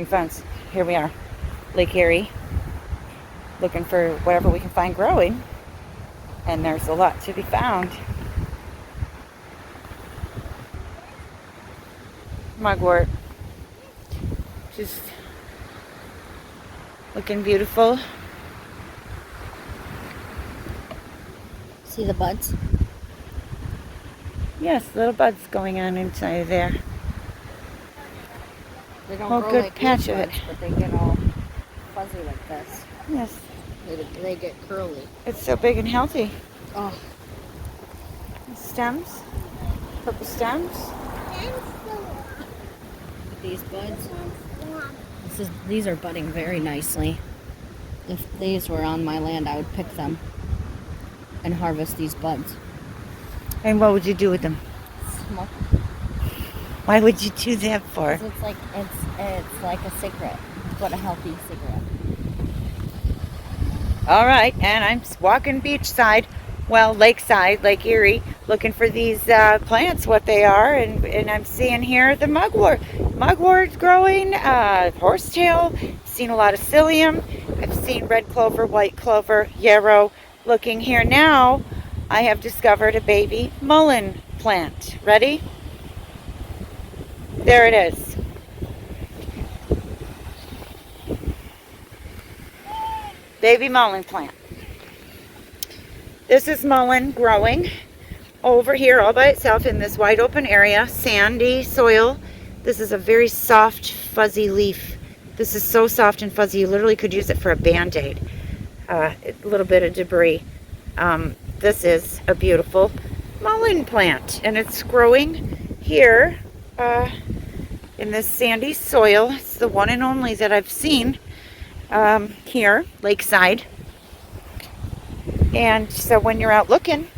fence. Here we are, Lake Erie, looking for whatever we can find growing, and there's a lot to be found. Mugwort, just looking beautiful. See the buds? Yes, little buds going on inside of there. They don't Oh, grow good like patch these of it. buds, but they get all fuzzy like this. Yes, They get curly. it's so big and healthy. Oh, Stems, purple stems. these buds. These are budding very nicely. If these were on my land, I would pick them and harvest these buds. And what would you do with them? Smoke. Why would you do that for? 'Cause it's like a cigarette, but a healthy cigarette. All right, and I'm walking beachside, well, lakeside, Lake Erie, looking for these plants, what they are, and I'm seeing here the mugwort. Mugwort's growing, horsetail, seen a lot of psyllium, I've seen red clover, white clover, yarrow. Looking here now, I have discovered a baby mullein plant. Ready? There it is. Baby mullein plant. This is mullein growing over here all by itself in this wide open area, sandy soil. This is a very soft, fuzzy leaf. This is so soft and fuzzy, you literally could use it for a Band-Aid. A little bit of debris. This is a beautiful mullein plant, and it's growing here in this sandy soil. It's the one and only that I've seen here, lakeside. And so when you're out looking,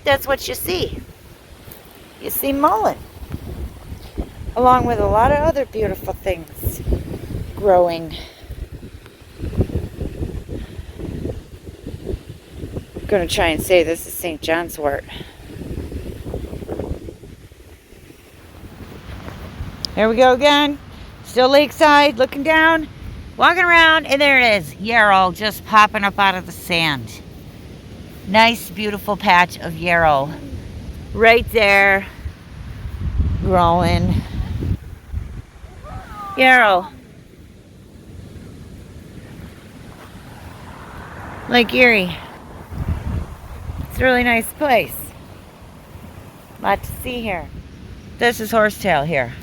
that's what you see. You see mullein, along with a lot of other beautiful things growing. I'm going to try and say this is St. John's wort. Here we go again. Still lakeside, looking down, walking around, and there it is. Yarrow just popping up out of the sand. Nice, beautiful patch of yarrow. Right there, growing. Yarrow. Lake Erie. It's a really nice place. Lot to see here. This is horsetail here.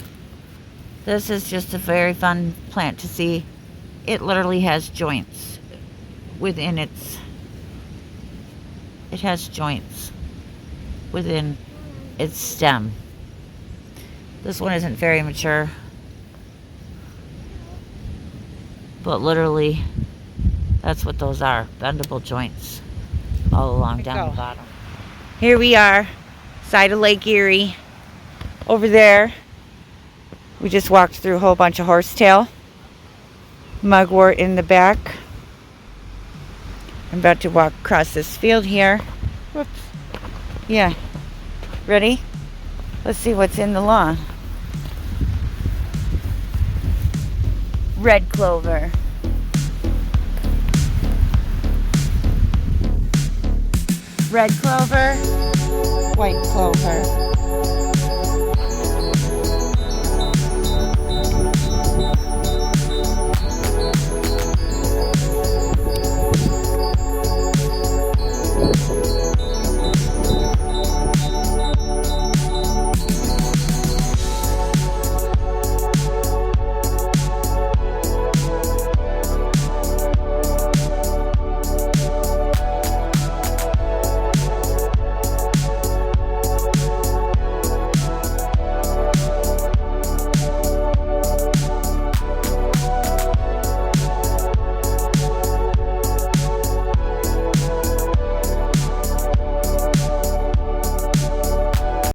This is just a very fun plant to see. It literally has joints within its within its stem. This one isn't very mature, but literally that's what those are, bendable joints all along down the bottom. Here we are, side of Lake Erie. Over there, we just walked through a whole bunch of horsetail. Mugwort in the back. I'm about to walk across this field here. Whoops. Yeah. Ready? Let's see what's in the lawn. Red clover. Red clover. White clover.